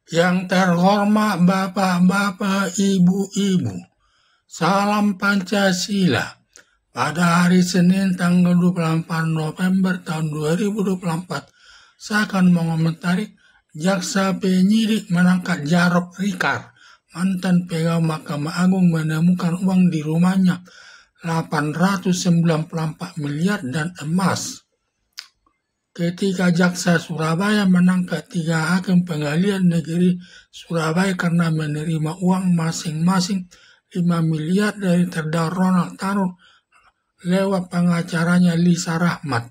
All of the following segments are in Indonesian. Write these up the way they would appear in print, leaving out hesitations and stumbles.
Yang terhormat Bapak-Bapak, Ibu-Ibu, salam Pancasila. Pada hari Senin tanggal 24 November tahun 2024, saya akan mengomentari Jaksa Penyidik menangkap Jarod Rikar, mantan pegawai Mahkamah Agung menemukan uang di rumahnya 894 miliar dan emas. Ketika Jaksa Surabaya menangkap 3 hakim pengadilan negeri Surabaya karena menerima uang masing-masing 5 miliar dari terdakwa Ronald Tanur lewat pengacaranya Lisa Rahmat.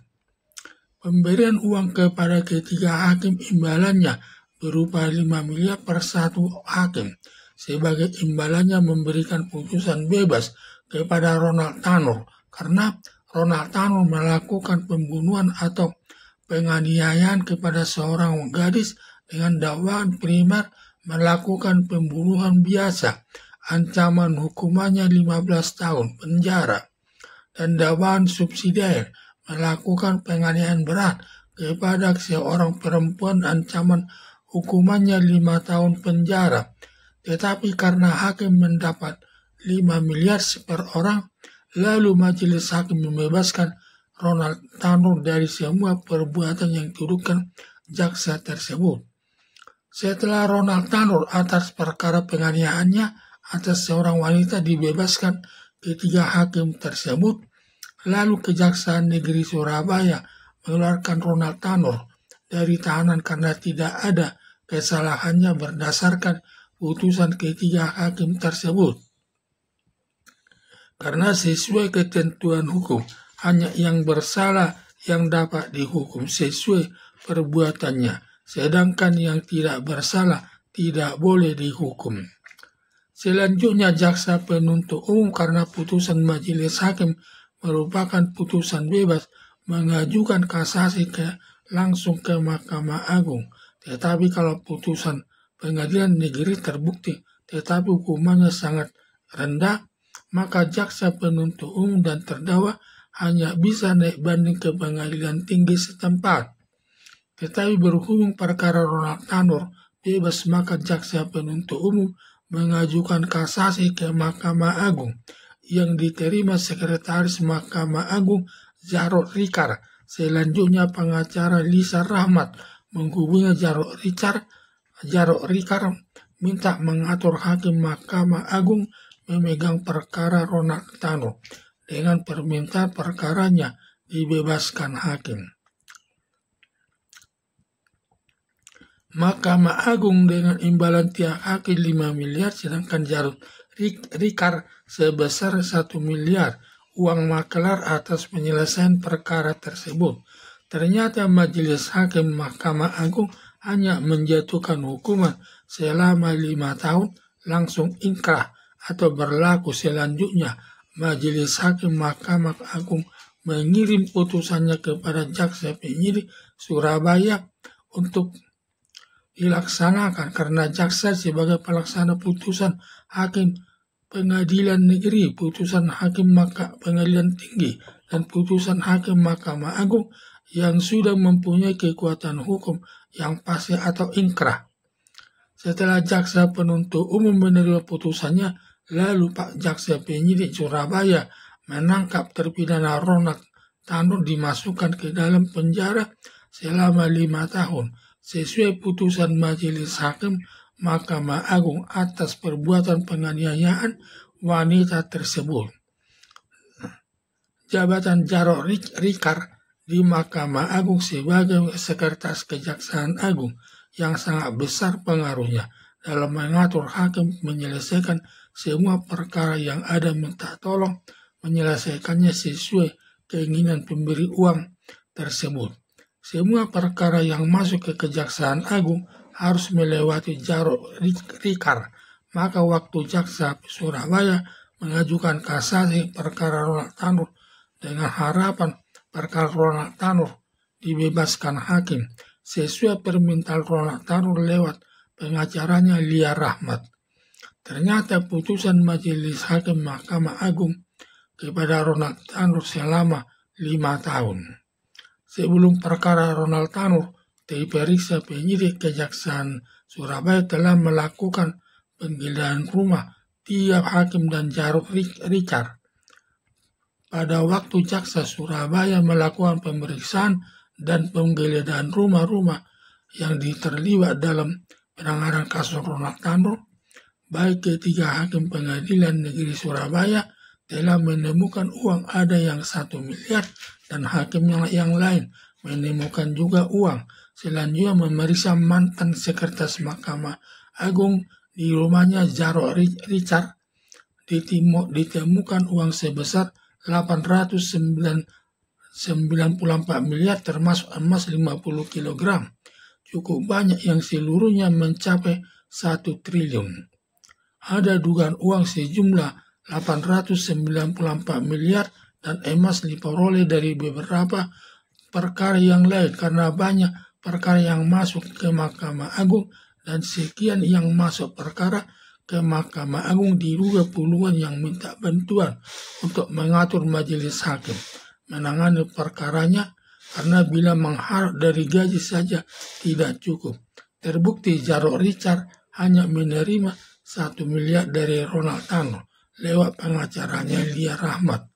Pemberian uang kepada ketiga hakim imbalannya berupa 5 miliar per satu hakim. Sebagai imbalannya memberikan putusan bebas kepada Ronald Tanur karena Ronald Tanur melakukan pembunuhan atau penganiayaan kepada seorang gadis dengan dakwaan primer melakukan pembunuhan biasa, ancaman hukumannya 15 tahun penjara, dan dakwaan subsidiar melakukan penganiayaan berat kepada seorang perempuan, ancaman hukumannya 5 tahun penjara. Tetapi karena hakim mendapat 5 miliar per orang, lalu majelis hakim membebaskan Ronald Tanur dari semua perbuatan yang dituduhkan jaksa tersebut. Setelah Ronald Tanur atas perkara penganiayaannya atas seorang wanita dibebaskan ketiga hakim tersebut, lalu Kejaksaan Negeri Surabaya mengeluarkan Ronald Tanur dari tahanan karena tidak ada kesalahannya berdasarkan putusan ketiga hakim tersebut. Karena sesuai ketentuan hukum, hanya yang bersalah yang dapat dihukum sesuai perbuatannya, sedangkan yang tidak bersalah tidak boleh dihukum. Selanjutnya jaksa penuntut umum karena putusan majelis hakim merupakan putusan bebas mengajukan kasasi langsung ke Mahkamah Agung. Tetapi kalau putusan pengadilan negeri terbukti tetapi hukumannya sangat rendah, maka jaksa penuntut umum dan terdakwa hanya bisa naik banding ke pengadilan tinggi setempat. Tetapi berhubung perkara Ronald Tanur bebas, maka jaksa penuntut umum mengajukan kasasi ke Mahkamah Agung yang diterima Sekretaris Mahkamah Agung Jarod Rikar. Selanjutnya pengacara Lisa Rahmat menghubungi Jarod Rikar minta mengatur hakim Mahkamah Agung memegang perkara Ronald Tanur dengan permintaan perkaranya dibebaskan hakim. Mahkamah Agung dengan imbalan tiap hakim 5 miliar, sedangkan Jarod Rikar sebesar 1 miliar uang makelar atas penyelesaian perkara tersebut. Ternyata majelis hakim Mahkamah Agung hanya menjatuhkan hukuman selama 5 tahun langsung inkrah atau berlaku. Selanjutnya Majelis Hakim Mahkamah Agung mengirim putusannya kepada Jaksa Penyidik Surabaya untuk dilaksanakan karena jaksa sebagai pelaksana putusan hakim pengadilan negeri, putusan hakim pengadilan tinggi, dan putusan hakim Mahkamah Agung yang sudah mempunyai kekuatan hukum yang pasti atau inkrah. Setelah jaksa penuntut umum menerima putusannya, lalu Pak Jaksa Penyidik Surabaya menangkap terpidana Ronald Tanur dimasukkan ke dalam penjara selama 5 tahun sesuai putusan Majelis Hakim Mahkamah Agung atas perbuatan penganiayaan wanita tersebut. Jabatan Jarod Rikar di Mahkamah Agung sebagai Sekretaris Kejaksaan Agung yang sangat besar pengaruhnya dalam mengatur hakim menyelesaikan semua perkara yang ada, minta tolong menyelesaikannya sesuai keinginan pemberi uang tersebut. Semua perkara yang masuk ke Kejaksaan Agung harus melewati Jarod Rikar. Maka waktu Jaksa Surabaya mengajukan kasasi perkara Ronald Tanur dengan harapan perkara Ronald Tanur dibebaskan hakim sesuai permintaan Ronald Tanur lewat pengacaranya Lia Rahmat. Ternyata putusan Majelis Hakim Mahkamah Agung kepada Ronald Tanur selama 5 tahun. Sebelum perkara Ronald Tanur diperiksa penyidik Kejaksaan Surabaya telah melakukan penggeledahan rumah tiap hakim dan Jarod Richard. Pada waktu jaksa Surabaya melakukan pemeriksaan dan penggeledahan rumah-rumah yang terlibat dalam penanganan kasus Ronald Tanro, baik ketiga hakim pengadilan negeri Surabaya telah menemukan uang ada yang 1 miliar dan hakim yang lain menemukan juga uang. Selanjutnya memeriksa mantan sekretaris Mahkamah Agung di rumahnya Jarod Richard. Ditemukan uang sebesar 894 miliar termasuk emas 50 kg. Cukup banyak yang seluruhnya mencapai 1 triliun. Ada dugaan uang sejumlah 894 miliar dan emas diperoleh dari beberapa perkara yang lain karena banyak perkara yang masuk ke Mahkamah Agung dan sekian yang masuk perkara ke Mahkamah Agung diduga puluhan yang minta bantuan untuk mengatur majelis hakim menangani perkaranya karena bila mengharap dari gaji saja tidak cukup. Terbukti Jarod Richard hanya menerima 1 miliar dari Ronald Tanro lewat pengacaranya Lia Rahmat.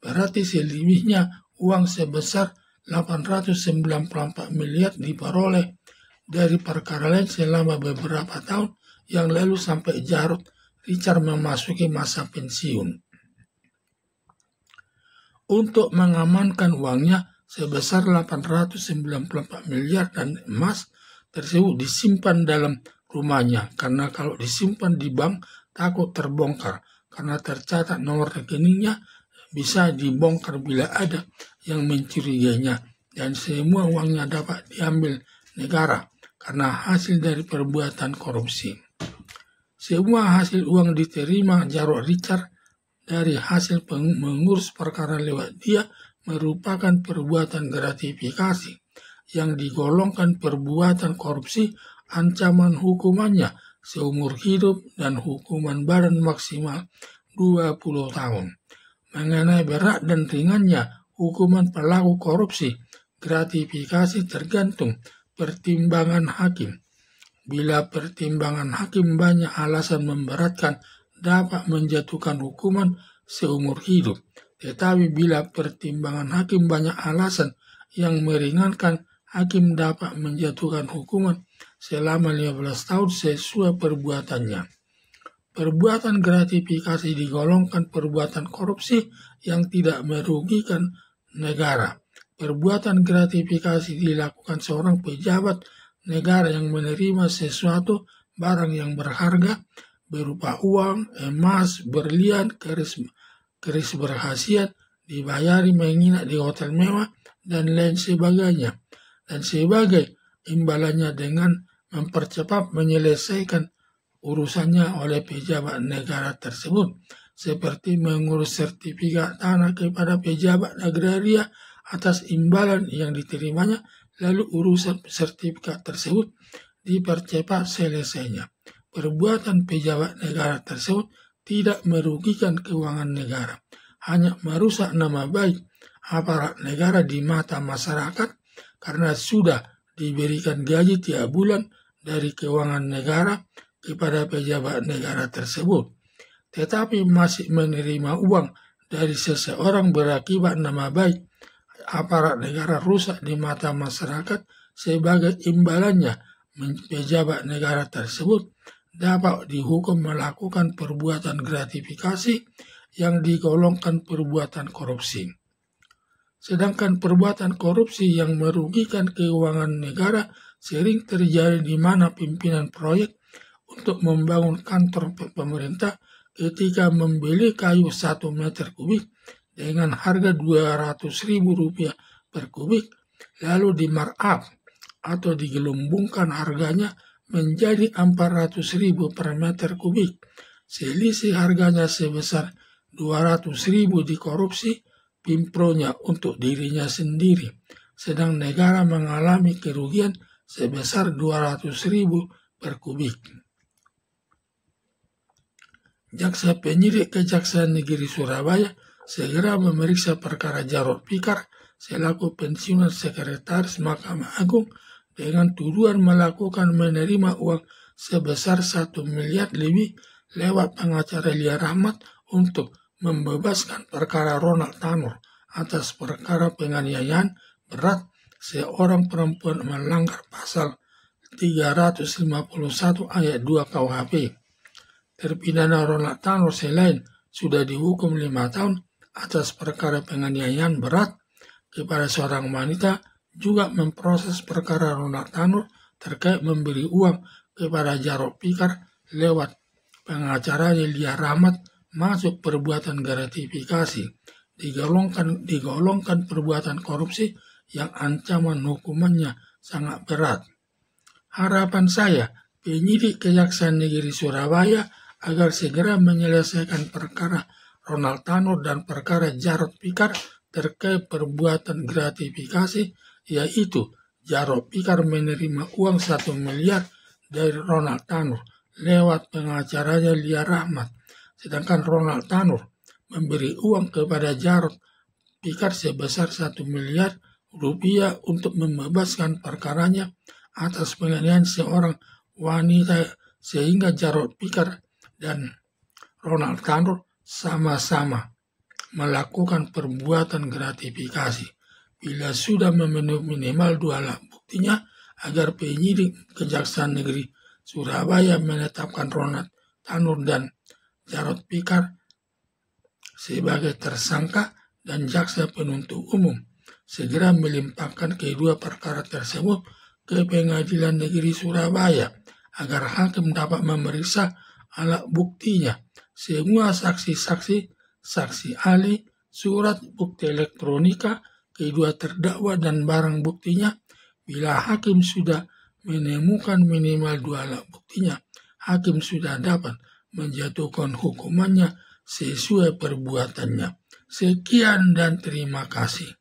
Berarti selebihnya uang sebesar 894 miliar diperoleh dari perkara lain selama beberapa tahun yang lalu sampai Jarod Richard memasuki masa pensiun. Untuk mengamankan uangnya sebesar 894 miliar dan emas tersebut disimpan dalam rumahnya karena kalau disimpan di bank takut terbongkar karena tercatat nomor rekeningnya bisa dibongkar bila ada yang mencurigainya dan semua uangnya dapat diambil negara karena hasil dari perbuatan korupsi. Semua hasil uang diterima Jarod Richard dari hasil mengurus perkara lewat dia merupakan perbuatan gratifikasi yang digolongkan perbuatan korupsi. Ancaman hukumannya seumur hidup dan hukuman badan maksimal 20 tahun. Mengenai berat dan ringannya hukuman pelaku korupsi, gratifikasi tergantung pertimbangan hakim. Bila pertimbangan hakim banyak alasan memberatkan, dapat menjatuhkan hukuman seumur hidup. Tetapi bila pertimbangan hakim banyak alasan yang meringankan, hakim dapat menjatuhkan hukuman selama 15 tahun sesuai perbuatannya. Perbuatan gratifikasi digolongkan perbuatan korupsi yang tidak merugikan negara. Perbuatan gratifikasi dilakukan seorang pejabat negara yang menerima sesuatu barang yang berharga berupa uang, emas, berlian, keris berkhasiat, dibayari menginap di hotel mewah, dan lain sebagainya. Dan sebagai imbalannya dengan mempercepat menyelesaikan urusannya oleh pejabat negara tersebut, seperti mengurus sertifikat tanah kepada pejabat agraria atas imbalan yang diterimanya, lalu urusan sertifikat tersebut dipercepat selesainya. Perbuatan pejabat negara tersebut tidak merugikan keuangan negara, hanya merusak nama baik aparat negara di mata masyarakat karena sudah diberikan gaji tiap bulan dari keuangan negara kepada pejabat negara tersebut, tetapi masih menerima uang dari seseorang berakibat nama baik aparat negara rusak di mata masyarakat. Sebagai imbalannya, pejabat negara tersebut dapat dihukum melakukan perbuatan gratifikasi yang digolongkan perbuatan korupsi. Sedangkan perbuatan korupsi yang merugikan keuangan negara sering terjadi di mana pimpinan proyek untuk membangun kantor pemerintah ketika membeli kayu 1 meter kubik dengan harga Rp200.000 per kubik, lalu di markup atau digelembungkan harganya menjadi Rp400.000 per meter kubik. Selisih harganya sebesar Rp200.000 dikorupsi Pimpronya untuk dirinya sendiri, sedang negara mengalami kerugian sebesar Rp200.000 per kubik. Jaksa penyidik Kejaksaan Negeri Surabaya segera memeriksa perkara Jarod Richard selaku pensiunan sekretaris Mahkamah Agung dengan tuduhan melakukan menerima uang sebesar 1 miliar lebih lewat pengacara Lia Rahmat untuk membebaskan perkara Ronald Tanur atas perkara penganiayaan berat seorang perempuan melanggar pasal 351 ayat 2 KUHP. Terpidana Ronald Tanur selain sudah dihukum 5 tahun atas perkara penganiayaan berat kepada seorang wanita, juga memproses perkara Ronald Tanur terkait memberi uang kepada Jarod Pikar lewat pengacara Lia Rahmat masuk perbuatan gratifikasi, digolongkan perbuatan korupsi yang ancaman hukumannya sangat berat. Harapan saya, penyidik Kejaksaan Negeri Surabaya agar segera menyelesaikan perkara Ronald Tanur dan perkara Jarod Pikar terkait perbuatan gratifikasi, yaitu Jarod Pikar menerima uang 1 miliar dari Ronald Tanur lewat pengacaranya Lia Rahmat, sedangkan Ronald Tanur memberi uang kepada Jarod Pikar sebesar 1 miliar rupiah untuk membebaskan perkaranya atas penganiayaan seorang wanita, sehingga Jarod Pikar dan Ronald Tanur sama-sama melakukan perbuatan gratifikasi. Bila sudah memenuhi minimal 2 alat buktinya, agar penyidik Kejaksaan Negeri Surabaya menetapkan Ronald Tanur dan Jarod Pikar sebagai tersangka dan jaksa penuntut umum segera melimpahkan kedua perkara tersebut ke Pengadilan Negeri Surabaya agar hakim dapat memeriksa alat buktinya, semua saksi-saksi, saksi ahli, surat bukti elektronika, kedua terdakwa dan barang buktinya. Bila hakim sudah menemukan minimal 2 alat buktinya, hakim sudah dapat menjatuhkan hukumannya sesuai perbuatannya. Sekian dan terima kasih.